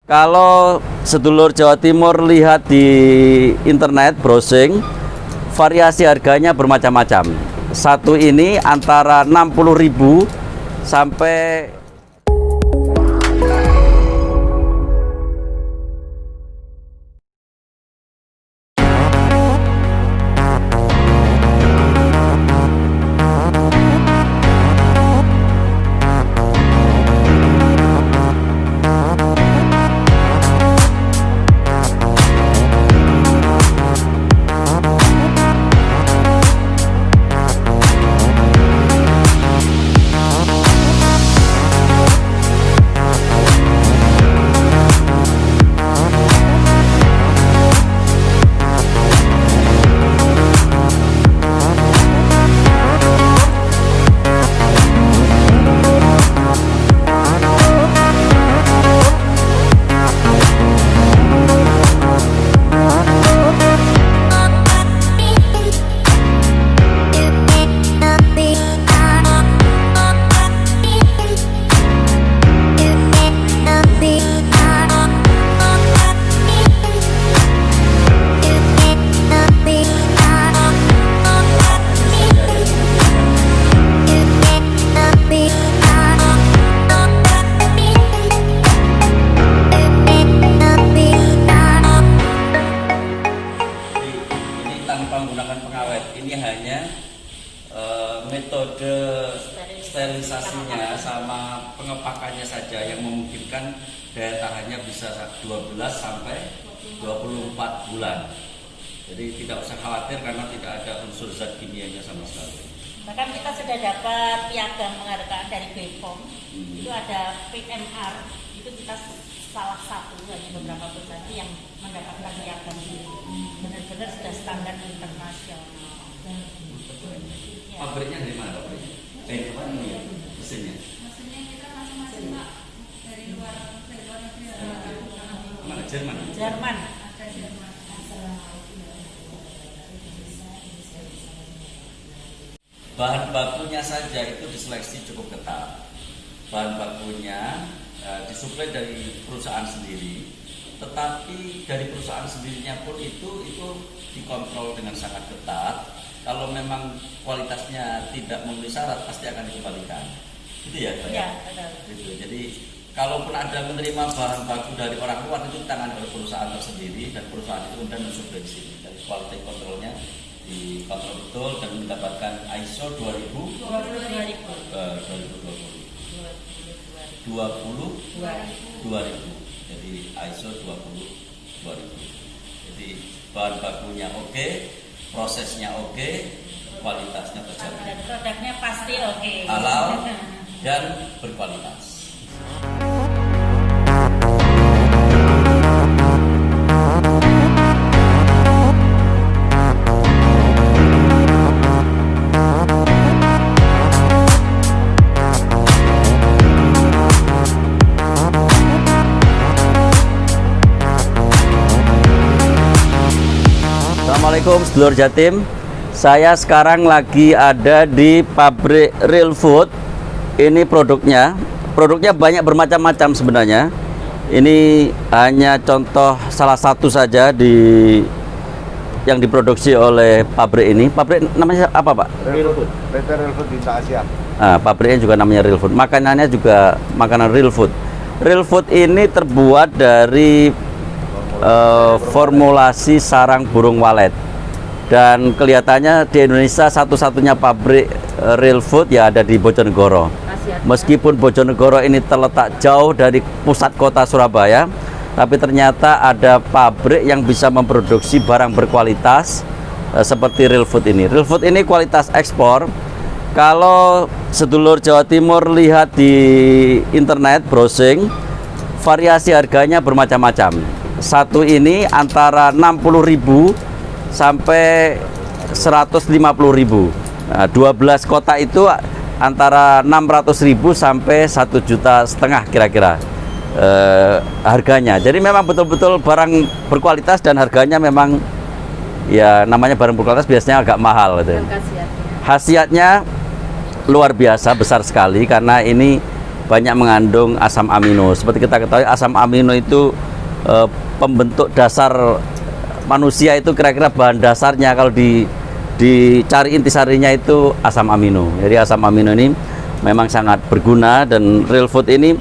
Kalau sedulur Jawa Timur lihat di internet browsing, variasi harganya bermacam-macam. Satu ini antara 60.000 sampai menggunakan pengawet, ini hanya metode sterilisasinya sama pengepakannya saja yang memungkinkan daya tahannya bisa 12 sampai 24 bulan. Jadi tidak usah khawatir karena tidak ada unsur zat kimianya sama sekali. Bahkan kita sudah dapat piagam penghargaan dari BPOM. Itu ada PMR, itu kita salah satu dari beberapa perusahaan yang mendapatkan piagam ini. Benar-benar sudah standar internasional. Pabriknya dari mana pabriknya? Apa ini ya? Mesinnya? Mesinnya kita masing-masing Pak, dari luar negeri. Mana? Jerman? Jerman. Ada Jerman. Bahan bakunya saja itu diseleksi cukup ketat. Bahan bakunya disuplai dari perusahaan sendiri, tetapi dari perusahaan sendirinya pun itu dikontrol dengan sangat ketat. Kalau memang kualitasnya tidak memenuhi syarat, pasti akan dikembalikan. Gitu ya, Pak? Ya, betul. Gitu. Jadi kalaupun ada menerima bahan baku dari orang luar, itu ditangani oleh perusahaan tersendiri, dan perusahaan itu kemudian mensuplai di sini. Dari kualitas kontrolnya dikontrol betul dan mendapatkan ISO 2020. Jadi ISO 2020. Jadi bahan bakunya oke, prosesnya oke, kualitasnya terjamin. Dan produknya pasti oke. Halal dan berkualitas. Assalamualaikum sedulur Jatim. Saya sekarang lagi ada di pabrik Real Food. Ini produknya banyak bermacam-macam sebenarnya. Ini hanya contoh salah satu saja yang diproduksi oleh pabrik ini. Pabrik namanya apa, Pak? Real Food. PT Real Food Bintang Asia. Pabriknya juga namanya Real Food. Makanannya juga makanan Real Food. Real Food ini terbuat dari formulasi sarang burung walet, dan kelihatannya di Indonesia satu-satunya pabrik Real Food ya ada di Bojonegoro. Meskipun Bojonegoro ini terletak jauh dari pusat kota Surabaya, tapi ternyata ada pabrik yang bisa memproduksi barang berkualitas seperti Real Food ini. Real Food ini kualitas ekspor. Kalau sedulur Jawa Timur lihat di internet browsing, variasi harganya bermacam-macam. Satu ini antara 60.000 sampai 150.000. Nah, 12 kotak itu antara 600.000 sampai 1,5 juta kira-kira harganya. Jadi memang betul-betul barang berkualitas dan harganya memang ya namanya barang berkualitas biasanya agak mahal gitu. Khasiatnya luar biasa besar sekali karena ini banyak mengandung asam amino. Seperti kita ketahui, asam amino itu pembentuk dasar manusia. Itu kira-kira bahan dasarnya kalau dicari intisarinya itu asam amino. Jadi asam amino ini memang sangat berguna, dan real food ini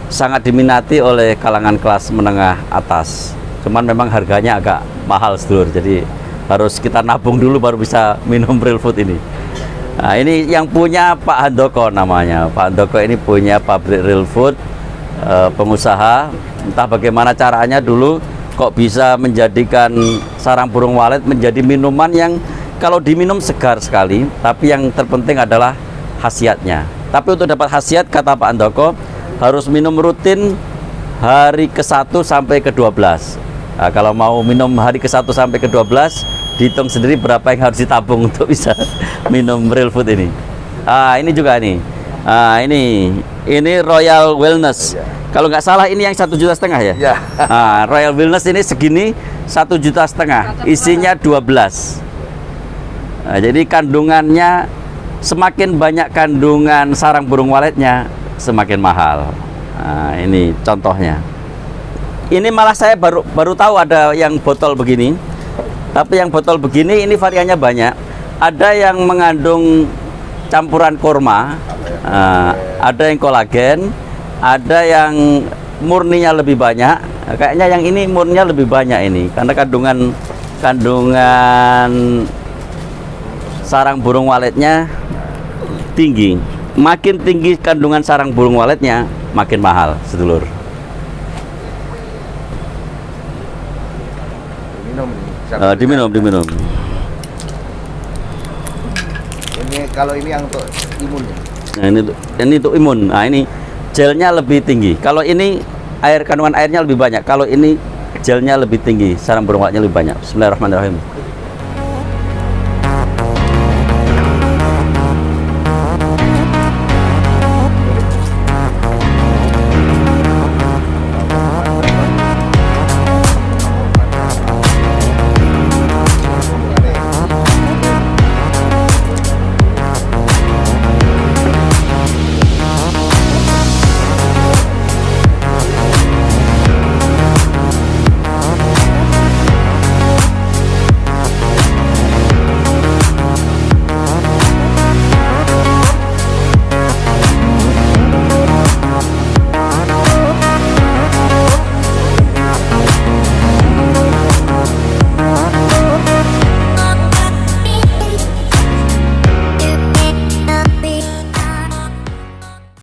sangat diminati oleh kalangan kelas menengah atas. Cuman memang harganya agak mahal, sedulur. Jadi harus kita nabung dulu baru bisa minum real food ini. Nah, ini yang punya Pak Handoko namanya. Pak Handoko ini punya pabrik real food, pengusaha. Entah bagaimana caranya dulu kok bisa menjadikan sarang burung walet menjadi minuman yang kalau diminum segar sekali, tapi yang terpenting adalah khasiatnya. Tapi untuk dapat khasiat, kata Pak Handoko, harus minum rutin hari ke-1 sampai ke-12. Nah, kalau mau minum hari ke-1 sampai ke-12, dihitung sendiri berapa yang harus ditabung untuk bisa minum real food ini. Ini juga nih. Ini Royal Wellness. Kalau nggak salah ini yang 1,5 juta ya. Ya. Royal Wellness ini segini 1,5 juta. Isinya 12. Jadi kandungannya, semakin banyak kandungan sarang burung waletnya, semakin mahal. Ini contohnya. Ini malah saya baru tahu ada yang botol begini. Tapi yang botol begini ini variannya banyak. Ada yang mengandung campuran kurma, ada yang kolagen, ada yang murninya lebih banyak. Kayaknya yang ini murninya lebih banyak ini, karena kandungan sarang burung waletnya tinggi. Makin tinggi kandungan sarang burung waletnya, makin mahal, sedulur. Minum. Diminum. Ini kalau ini yang untuk imun. Nah, ini untuk imun. Nah, ini gelnya lebih tinggi. Kalau ini kandungan airnya lebih banyak. Kalau ini gelnya lebih tinggi, sarang burung waletnya lebih banyak. Bismillahirrahmanirrahim.